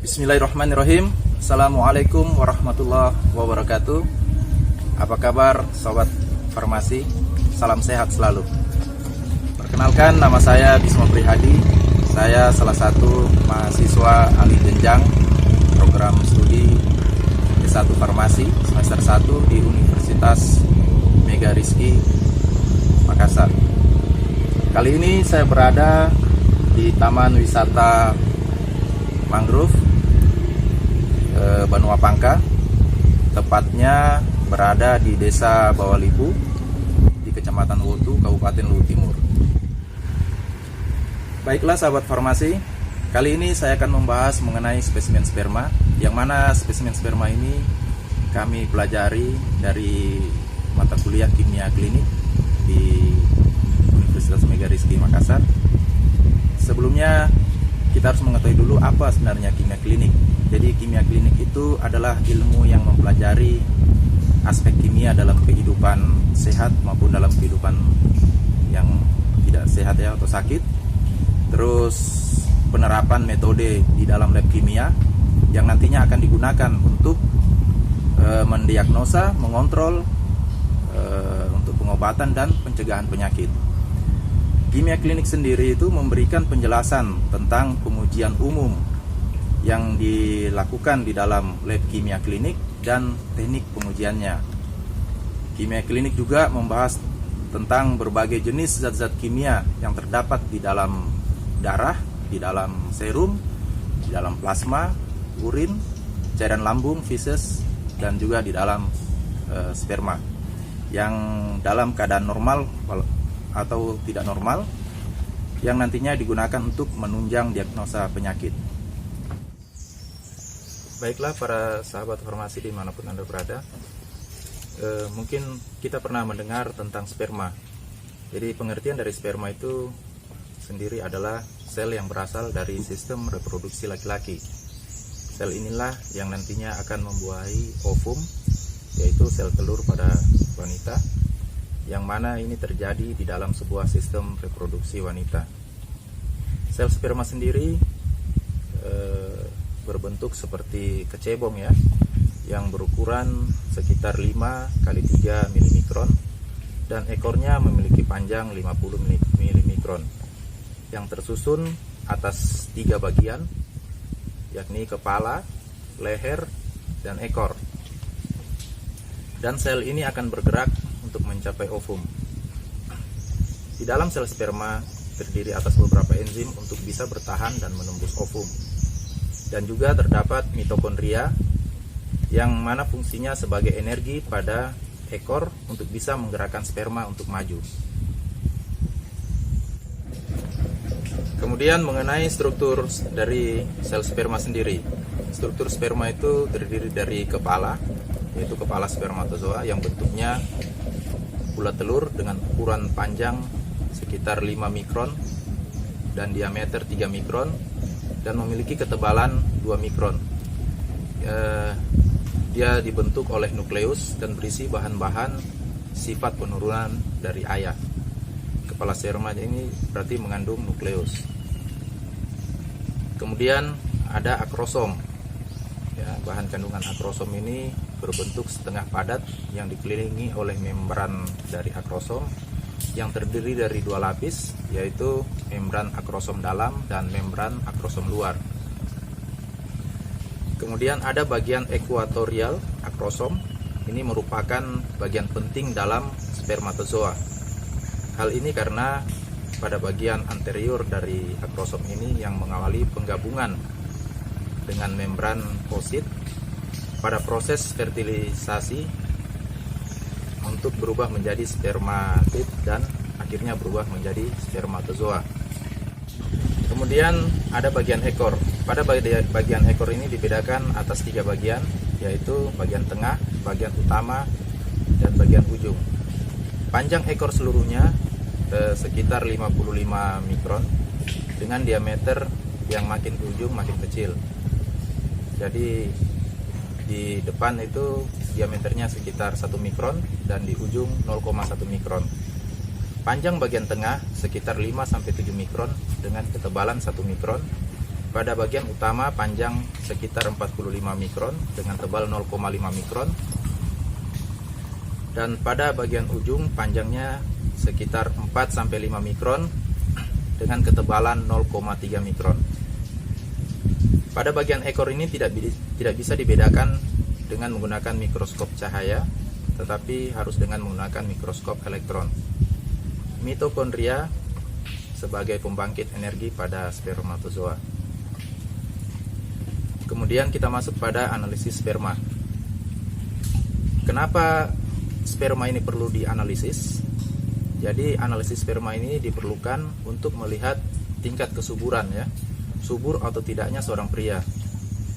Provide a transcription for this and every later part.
Bismillahirrahmanirrahim. Assalamualaikum warahmatullahi wabarakatuh. Apa kabar sobat farmasi? Salam sehat selalu. Perkenalkan, nama saya Bisma Prihadi. Saya salah satu mahasiswa alih jenjang program studi S1 Farmasi semester 1 di Universitas Mega Rizky Makassar. Kali ini saya berada di Taman Wisata Mangrove Banua Pangka, tepatnya berada di Desa Bawalibu di Kecamatan Wotu, Kabupaten Luwu Timur. Baiklah sahabat farmasi, kali ini saya akan membahas mengenai spesimen sperma, yang mana spesimen sperma ini kami pelajari dari mata kuliah kimia klinik di Universitas Mega Rizky Makassar. Sebelumnya kita harus mengetahui dulu apa sebenarnya kimia klinik. Jadi kimia klinik itu adalah ilmu yang mempelajari aspek kimia dalam kehidupan sehat maupun dalam kehidupan yang tidak sehat ya, atau sakit. Terus penerapan metode di dalam lab kimia yang nantinya akan digunakan untuk mendiagnosa, mengontrol untuk pengobatan dan pencegahan penyakit. Kimia klinik sendiri itu memberikan penjelasan tentang pengujian umum yang dilakukan di dalam lab kimia klinik dan teknik pengujiannya. Kimia klinik juga membahas tentang berbagai jenis zat-zat kimia yang terdapat di dalam darah, di dalam serum, di dalam plasma, urin, cairan lambung, feses, dan juga di dalam sperma yang dalam keadaan normal atau tidak normal, yang nantinya digunakan untuk menunjang diagnosa penyakit. Baiklah para sahabat farmasi dimanapun Anda berada, mungkin kita pernah mendengar tentang sperma. Jadi pengertian dari sperma itu sendiri adalah sel yang berasal dari sistem reproduksi laki-laki. Sel inilah yang nantinya akan membuahi ovum, yaitu sel telur pada wanita, yang mana ini terjadi di dalam sebuah sistem reproduksi wanita. Sel sperma sendiri berbentuk seperti kecebong ya, yang berukuran sekitar 5 x 3 mm dan ekornya memiliki panjang 50 mm, yang tersusun atas 3 bagian, yakni kepala, leher, dan ekor. Dan sel ini akan bergerak untuk mencapai ovum. Di dalam sel sperma terdiri atas beberapa enzim untuk bisa bertahan dan menembus ovum. Dan juga terdapat mitokondria yang mana fungsinya sebagai energi pada ekor untuk bisa menggerakkan sperma untuk maju. Kemudian mengenai struktur dari sel sperma sendiri. Struktur sperma itu terdiri dari kepala, yaitu kepala spermatozoa yang bentuknya bulat telur dengan ukuran panjang sekitar 5 mikron dan diameter 3 mikron dan memiliki ketebalan 2 mikron. Dia dibentuk oleh nukleus dan berisi bahan-bahan sifat penurunan dari ayah. Kepala sperma ini berarti mengandung nukleus. Kemudian ada akrosom. Ya, bahan kandungan akrosom ini berbentuk setengah padat yang dikelilingi oleh membran dari akrosom yang terdiri dari 2 lapis, yaitu membran akrosom dalam dan membran akrosom luar. Kemudian ada bagian ekuatorial akrosom. Ini merupakan bagian penting dalam spermatozoa. Hal ini karena pada bagian anterior dari akrosom ini yang mengawali penggabungan dengan membran oosit pada proses fertilisasi untuk berubah menjadi spermatid dan akhirnya berubah menjadi spermatozoa. Kemudian ada bagian ekor. Pada bagian ekor ini dibedakan atas 3 bagian, yaitu bagian tengah, bagian utama, dan bagian ujung. Panjang ekor seluruhnya sekitar 55 mikron dengan diameter yang makin ke ujung makin kecil. Jadi di depan itu diameternya sekitar 1 mikron dan di ujung 0,1 mikron. Panjang bagian tengah sekitar 5-7 mikron dengan ketebalan 1 mikron pada bagian utama panjang sekitar 45 mikron dengan tebal 0,5 mikron, dan pada bagian ujung panjangnya sekitar 4-5 mikron dengan ketebalan 0,3 mikron. Pada bagian ekor ini tidak bisa dibedakan dengan menggunakan mikroskop cahaya, tetapi harus dengan menggunakan mikroskop elektron. Mitokondria sebagai pembangkit energi pada spermatozoa. Kemudian kita masuk pada analisis sperma. Kenapa sperma ini perlu dianalisis? Jadi analisis sperma ini diperlukan untuk melihat tingkat kesuburan, ya, subur atau tidaknya seorang pria,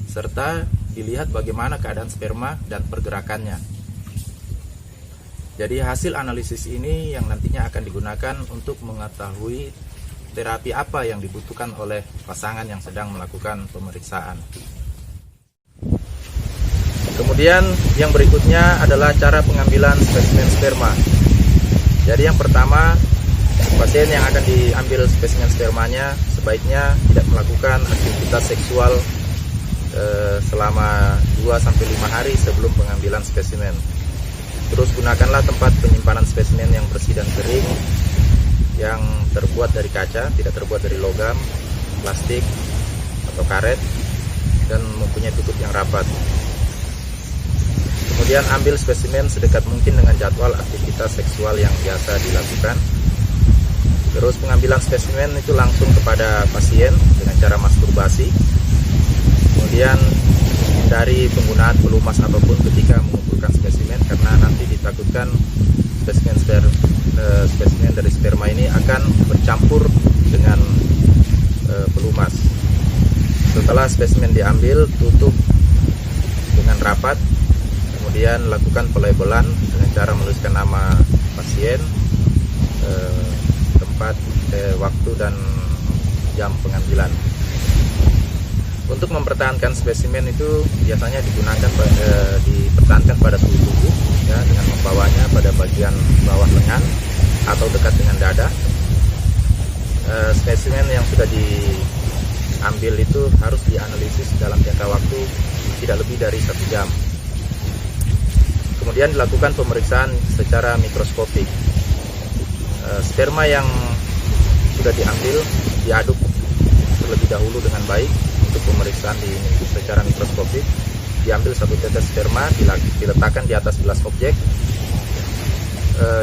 serta dilihat bagaimana keadaan sperma dan pergerakannya. Jadi hasil analisis ini yang nantinya akan digunakan untuk mengetahui terapi apa yang dibutuhkan oleh pasangan yang sedang melakukan pemeriksaan. Kemudian yang berikutnya adalah cara pengambilan spesimen sperma. Jadi yang pertama, pasien yang akan diambil spesimen spermanya sebaiknya tidak melakukan aktivitas seksual selama 2-5 hari sebelum pengambilan spesimen. Terus gunakanlah tempat penyimpanan spesimen yang bersih dan kering, yang terbuat dari kaca, tidak terbuat dari logam, plastik, atau karet, dan mempunyai tutup yang rapat. Kemudian ambil spesimen sedekat mungkin dengan jadwal aktivitas seksual yang biasa dilakukan. Terus pengambilan spesimen itu langsung kepada pasien dengan cara masturbasi. Kemudian dari penggunaan pelumas apapun ketika mengumpulkan spesimen, karena nanti ditakutkan spesimen dari sperma ini akan bercampur dengan pelumas. Setelah spesimen diambil, tutup dengan rapat. Kemudian lakukan pelabelan dengan cara menuliskan nama pasien, tempat, waktu, dan jam pengambilan. Untuk mempertahankan spesimen itu biasanya dipertahankan pada suhu tubuh, ya, dengan membawanya pada bagian bawah lengan atau dekat dengan dada. Spesimen yang sudah diambil itu harus dianalisis dalam jangka waktu tidak lebih dari 1 jam. Kemudian dilakukan pemeriksaan secara mikroskopik. Sperma yang sudah diambil diaduk terlebih dahulu dengan baik untuk pemeriksaan secara mikroskopik. Diambil 1 tetes sperma, diletakkan di atas gelas objek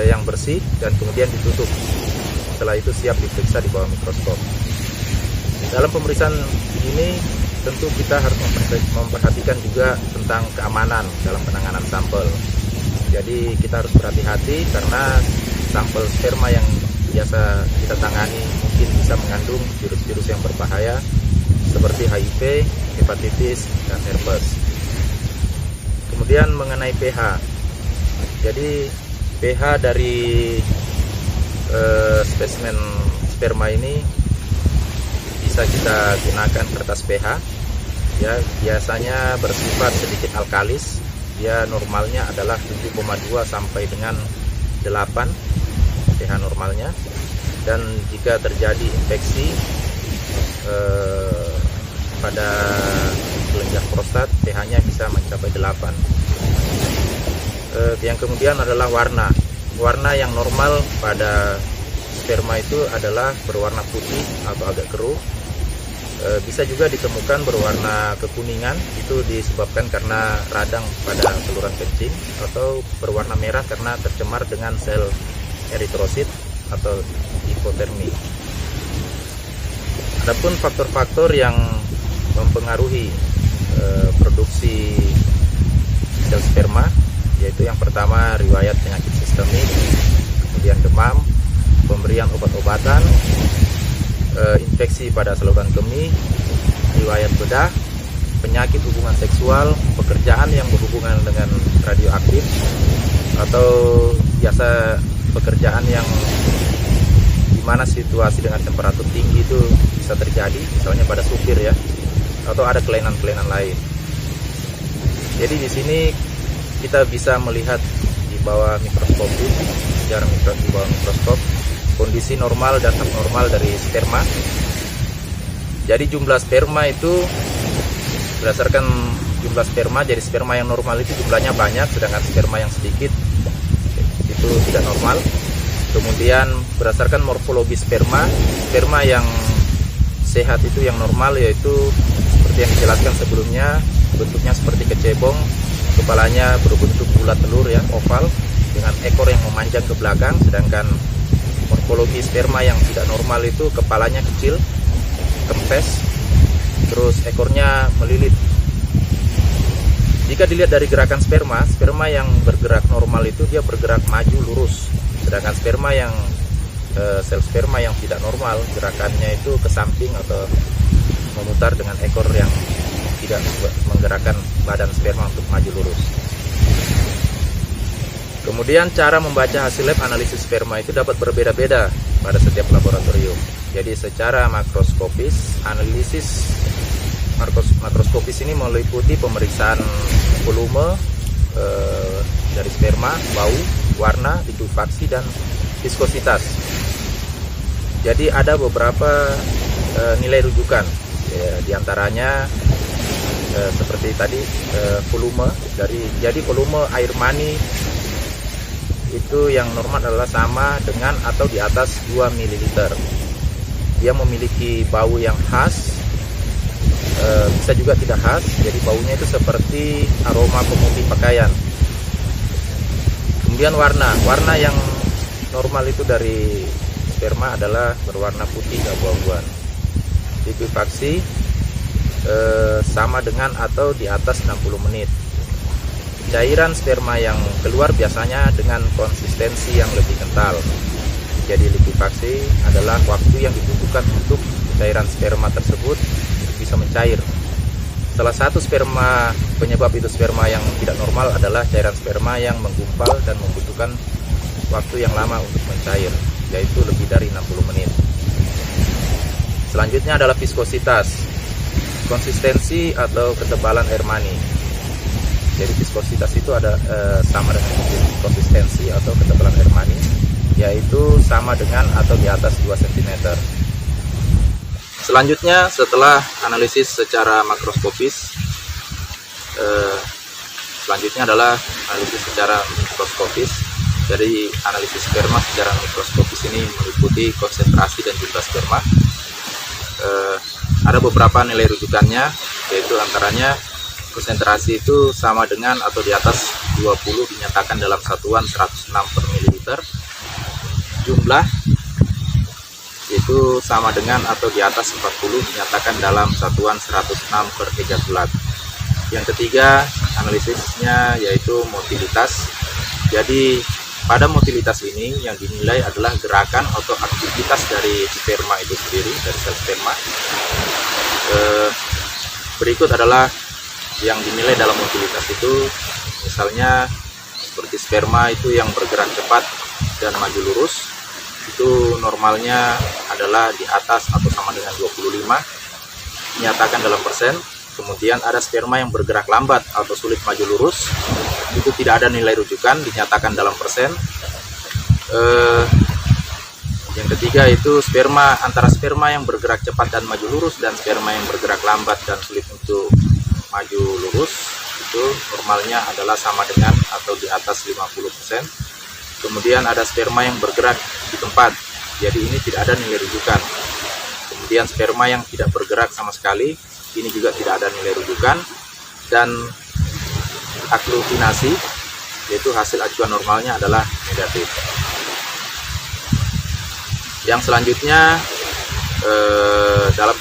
yang bersih, dan kemudian ditutup. Setelah itu siap diperiksa di bawah mikroskop. Dalam pemeriksaan ini tentu kita harus memperhatikan juga tentang keamanan dalam penanganan sampel. Jadi kita harus berhati-hati karena sampel sperma yang biasa kita tangani mungkin bisa mengandung virus-virus yang berbahaya seperti HIV, hepatitis, dan herpes. Kemudian mengenai pH. Jadi pH dari spesimen sperma ini bisa kita gunakan kertas pH, ya, biasanya bersifat sedikit alkalis. Dia normalnya adalah 7,2 sampai dengan 8 pH normalnya, dan jika terjadi infeksi pada kelenjar prostat, pH-nya bisa mencapai 8. Yang kemudian adalah warna yang normal pada sperma itu adalah berwarna putih atau agak keruh. Bisa juga ditemukan berwarna kekuningan, itu disebabkan karena radang pada saluran kencing, atau berwarna merah karena tercemar dengan sel eritrosit atau hipotermi. Adapun faktor-faktor yang mempengaruhi produksi sel sperma, yaitu yang pertama riwayat penyakit sistemik, kemudian demam, pemberian obat-obatan, infeksi pada saluran kemih, riwayat bedah, penyakit hubungan seksual, pekerjaan yang berhubungan dengan radioaktif, atau biasa pekerjaan yang dimana situasi dengan temperatur tinggi itu bisa terjadi, misalnya pada supir, ya, atau ada kelainan-kelainan lain. Jadi di sini kita bisa melihat di bawah mikroskop, di bawah mikroskop, kondisi normal dan abnormal dari sperma. Jadi jumlah sperma itu berdasarkan jumlah sperma, jadi sperma yang normal itu jumlahnya banyak, sedangkan sperma yang sedikit itu tidak normal. Kemudian berdasarkan morfologi sperma, sperma yang sehat itu yang normal yaitu seperti yang dijelaskan sebelumnya, bentuknya seperti kecebong, kepalanya berbentuk bulat telur ya, oval, dengan ekor yang memanjang ke belakang. Sedangkan morfologi sperma yang tidak normal itu kepalanya kecil, kempes, terus ekornya melilit. Jika dilihat dari gerakan sperma, sperma yang bergerak normal itu dia bergerak maju lurus. Sedangkan sperma yang sel sperma yang tidak normal gerakannya itu ke samping atau memutar dengan ekor yang tidak menggerakkan badan sperma untuk maju lurus. Kemudian cara membaca hasil lab analisis sperma itu dapat berbeda-beda pada setiap laboratorium. Jadi secara makroskopis, analisis makroskopis ini meliputi pemeriksaan volume dari sperma, bau, warna, likuifaksi, dan viskositas. Jadi ada beberapa nilai rujukan, ya, diantaranya seperti tadi volume jadi volume air mani itu yang normal adalah sama dengan atau di atas 2 ml. Dia memiliki bau yang khas, bisa juga tidak khas, jadi baunya itu seperti aroma pemutih pakaian. Kemudian warna yang normal itu dari sperma adalah berwarna putih keabu-abuan. Likuifaksi sama dengan atau di atas 60 menit. Cairan sperma yang keluar biasanya dengan konsistensi yang lebih kental. Jadi likuifaksi adalah waktu yang dibutuhkan untuk cairan sperma tersebut bisa mencair. Salah satu sperma penyebab itu sperma yang tidak normal adalah cairan sperma yang menggumpal dan membutuhkan waktu yang lama untuk mencair, yaitu lebih dari 60 menit. Selanjutnya adalah viskositas, konsistensi atau ketebalan air mani. Jadi viskositas itu ada sama dengan konsistensi atau ketebalan air mani, yaitu sama dengan atau di atas 2 cm. Selanjutnya setelah analisis secara makroskopis, selanjutnya adalah analisis secara mikroskopis. Jadi analisis sperma secara mikroskopis ini meliputi konsentrasi dan jumlah sperma. Ada beberapa nilai rujukannya, yaitu antaranya konsentrasi itu sama dengan atau di atas 20 dinyatakan dalam satuan 106 per mililiter. Jumlah itu sama dengan atau di atas 40 dinyatakan dalam satuan 106 per ejakulat. Yang ketiga analisisnya yaitu motilitas. Jadi pada motilitas ini yang dinilai adalah gerakan atau aktivitas dari sperma itu sendiri, dari sel sperma. Berikut adalah yang dinilai dalam motilitas itu, misalnya seperti sperma itu yang bergerak cepat dan maju lurus, itu normalnya adalah di atas atau sama dengan 25, dinyatakan dalam persen. Kemudian ada sperma yang bergerak lambat atau sulit maju lurus, itu tidak ada nilai rujukan, dinyatakan dalam persen. Yang ketiga itu antara sperma yang bergerak cepat dan maju lurus dan sperma yang bergerak lambat dan sulit untuk maju lurus, itu normalnya adalah sama dengan atau di atas 50%. Kemudian ada sperma yang bergerak di tempat, jadi ini tidak ada nilai rujukan. Kemudian sperma yang tidak bergerak sama sekali, ini juga tidak ada nilai rujukan. Dan aglutinasi, yaitu hasil acuan normalnya adalah negatif. Yang selanjutnya dalam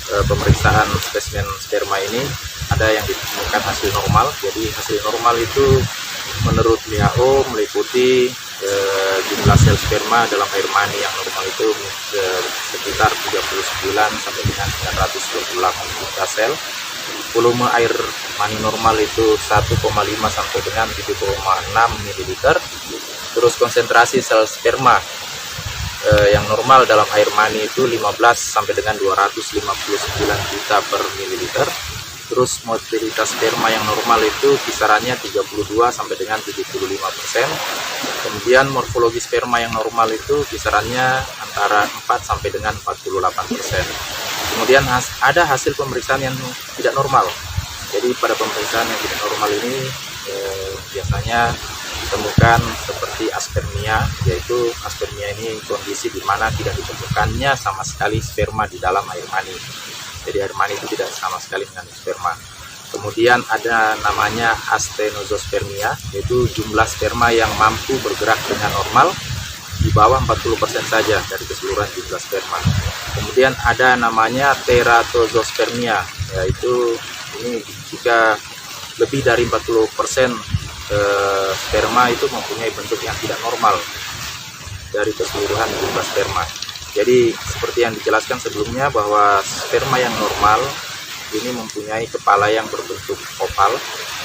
pemeriksaan spesimen sperma ini ada yang ditemukan hasil normal. Jadi hasil normal itu menurut WHO meliputi jumlah sel sperma dalam air mani yang normal itu sekitar 39 sampai dengan 928 juta sel. Volume air mani normal itu 1,5 sampai dengan 7,6 ml. Terus konsentrasi sel sperma yang normal dalam air mani itu 15 sampai dengan 259 juta per mililiter. Terus motilitas sperma yang normal itu kisarannya 32 sampai dengan 75%. Kemudian morfologi sperma yang normal itu kisarannya antara 4 sampai dengan 48%. Kemudian ada hasil pemeriksaan yang tidak normal. Jadi pada pemeriksaan yang tidak normal ini biasanya ditemukan seperti aspermia, yaitu aspermia ini kondisi di mana tidak ditemukannya sama sekali sperma di dalam air mani. Jadi air mani itu tidak sama sekali mengandung sperma. Kemudian ada namanya astenospermia, yaitu jumlah sperma yang mampu bergerak dengan normal di bawah 40% saja dari keseluruhan jumlah sperma. Kemudian ada namanya teratozospermia, yaitu ini jika lebih dari 40% sperma itu mempunyai bentuk yang tidak normal dari keseluruhan jumlah sperma. Jadi seperti yang dijelaskan sebelumnya bahwa sperma yang normal ini mempunyai kepala yang berbentuk oval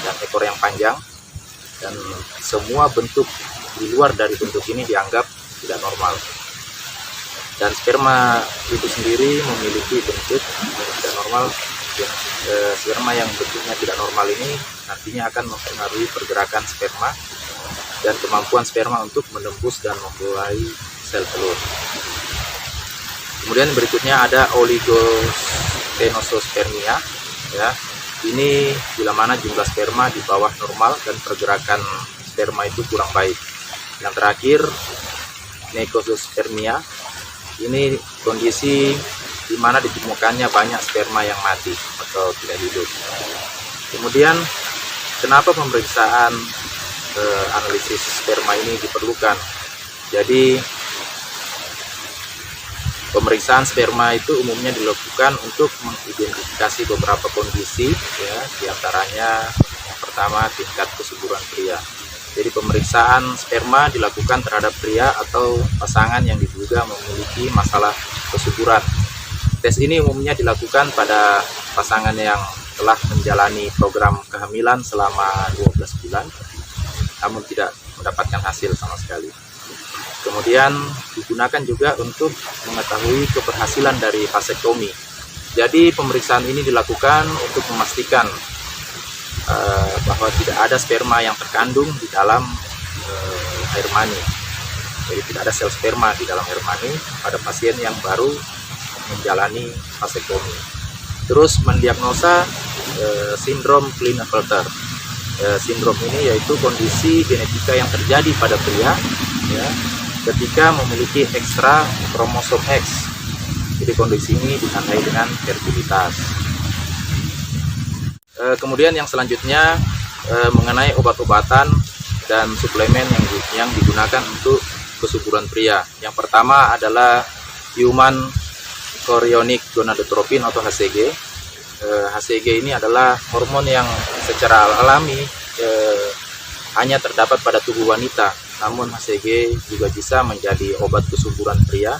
dan ekor yang panjang, dan semua bentuk di luar dari bentuk ini dianggap tidak normal. Dan sperma itu sendiri memiliki bentuk yang tidak normal. Sperma yang bentuknya tidak normal ini nantinya akan mempengaruhi pergerakan sperma dan kemampuan sperma untuk menembus dan membuahi sel telur. Kemudian berikutnya ada oligostenospermia, ya. Ini bila mana jumlah sperma di bawah normal dan pergerakan sperma itu kurang baik. Yang terakhir, nekosospermia. Ini kondisi di mana ditemukannya banyak sperma yang mati atau tidak hidup. Kemudian, kenapa pemeriksaan analisis sperma ini diperlukan? Jadi, pemeriksaan sperma itu umumnya dilakukan untuk mengidentifikasi beberapa kondisi, ya, diantaranya yang pertama tingkat kesuburan pria. Jadi pemeriksaan sperma dilakukan terhadap pria atau pasangan yang diduga memiliki masalah kesuburan. Tes ini umumnya dilakukan pada pasangan yang telah menjalani program kehamilan selama 12 bulan, namun tidak mendapatkan hasil sama sekali. Kemudian digunakan juga untuk mengetahui keberhasilan dari vasektomi. Jadi pemeriksaan ini dilakukan untuk memastikan bahwa tidak ada sperma yang terkandung di dalam air mani. Jadi tidak ada sel sperma di dalam air mani pada pasien yang baru menjalani vasektomi. Terus mendiagnosa sindrom Klinefelter. Sindrom ini yaitu kondisi genetika yang terjadi pada pria, ya, ketika memiliki ekstra kromosom X. Jadi kondisi ini ditandai dengan fertilitas. Kemudian yang selanjutnya mengenai obat-obatan dan suplemen yang digunakan untuk kesuburan pria. Yang pertama adalah Human Chorionic Gonadotropin atau HCG. HCG ini adalah hormon yang secara alami hanya terdapat pada tubuh wanita. Namun HCG juga bisa menjadi obat kesuburan pria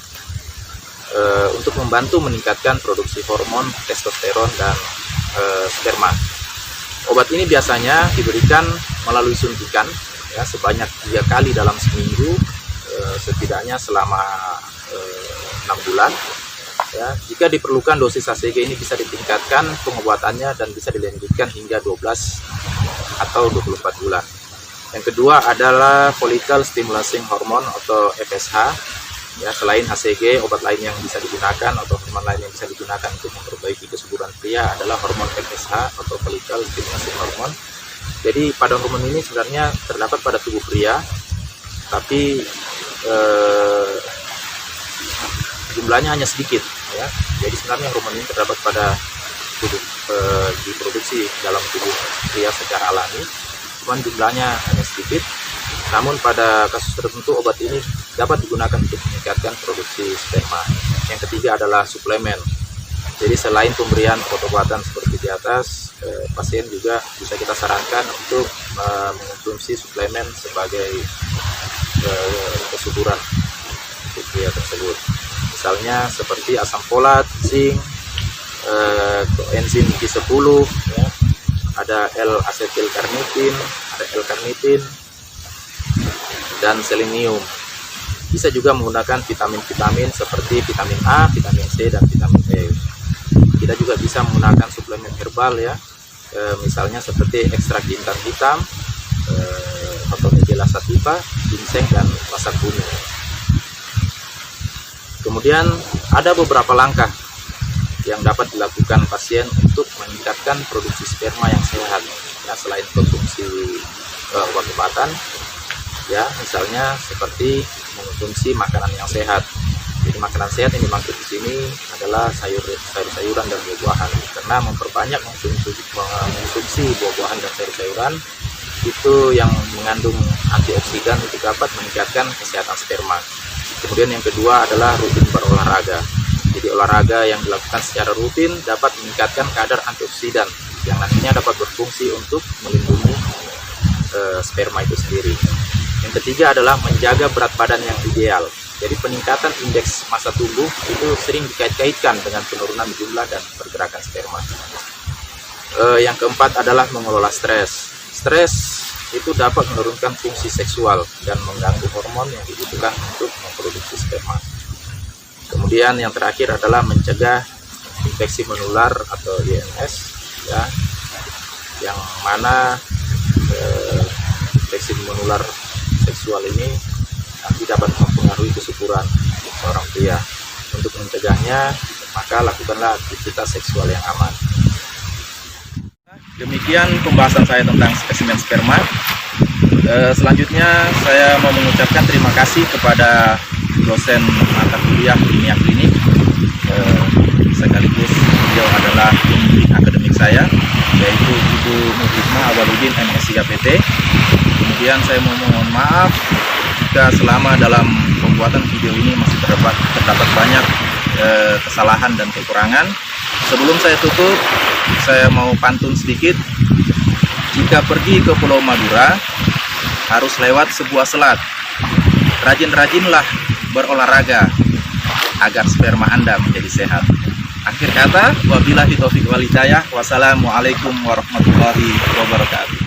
untuk membantu meningkatkan produksi hormon testosteron dan sperma. Obat ini biasanya diberikan melalui suntikan, ya, sebanyak 3 kali dalam seminggu, setidaknya selama 6 bulan. Ya, jika diperlukan dosis HCG ini bisa ditingkatkan pengobatannya dan bisa dilanjutkan hingga 12 atau 24 bulan. Yang kedua adalah Follicle Stimulating Hormone atau FSH. Ya, selain HCG, obat lain yang bisa digunakan atau hormon lain yang bisa digunakan untuk memperbaiki kesuburan pria adalah hormon FSH atau Follicle Stimulating Hormone. Jadi pada hormon ini sebenarnya terdapat pada tubuh pria, tapi jumlahnya hanya sedikit, ya. Jadi sebenarnya hormon ini terdapat pada tubuh, diproduksi dalam tubuh pria secara alami, cuman jumlahnya hanya sedikit. Namun pada kasus tertentu obat ini dapat digunakan untuk meningkatkan produksi sperma. Yang ketiga adalah suplemen. Jadi selain pemberian obat-obatan seperti di atas, pasien juga bisa kita sarankan untuk mengonsumsi suplemen sebagai kesuburan untuk pria tersebut. Misalnya seperti asam folat, zinc, enzim Q10, ya, ada L-asetilkarnitin, ada L-karnitin, dan selenium. Bisa juga menggunakan vitamin-vitamin seperti vitamin A, vitamin C, dan vitamin E. Kita juga bisa menggunakan suplemen herbal, ya, misalnya seperti ekstrak jintan hitam, atau Nigella sativa, ginseng, dan masak kuning. Kemudian ada beberapa langkah yang dapat dilakukan pasien untuk meningkatkan produksi sperma yang sehat. Ya, selain konsumsi obat-obatan, ya misalnya seperti mengkonsumsi makanan yang sehat. Jadi makanan sehat yang dimaksud di sini adalah sayur-sayuran dan buah-buahan, karena memperbanyak mengkonsumsi buah-buahan dan sayur-sayuran itu yang mengandung antioksidan itu dapat meningkatkan kesehatan sperma. Kemudian yang kedua adalah rutin berolahraga. Jadi olahraga yang dilakukan secara rutin dapat meningkatkan kadar antioksidan yang nantinya dapat berfungsi untuk melindungi sperma itu sendiri. Yang ketiga adalah menjaga berat badan yang ideal. Jadi peningkatan indeks massa tubuh itu sering dikait-kaitkan dengan penurunan jumlah dan pergerakan sperma. Yang keempat adalah mengelola stres. Stres itu dapat menurunkan fungsi seksual dan mengganggu hormon yang dibutuhkan untuk memproduksi sperma. Kemudian yang terakhir adalah mencegah infeksi menular atau IMS, ya, yang mana infeksi menular seksual ini nanti dapat mempengaruhi kesuburan seorang pria. Untuk mencegahnya, maka lakukanlah aktivitas seksual yang aman. Demikian pembahasan saya tentang spesimen sperma. Selanjutnya saya mau mengucapkan terima kasih kepada dosen mata kuliah kimia klinik, sekaligus beliau adalah pembimbing akademik saya, yaitu Ibu Nurhikmah Awaludin MSc APT. Kemudian saya mau mohon maaf jika selama dalam pembuatan video ini masih terdapat banyak kesalahan dan kekurangan. Sebelum saya tutup, saya mau pantun sedikit. Jika pergi ke Pulau Madura, harus lewat sebuah selat. Rajin-rajinlah berolahraga agar sperma Anda menjadi sehat. Akhir kata, wabillahi taufiq wal hidayah. Wassalamualaikum warahmatullahi wabarakatuh.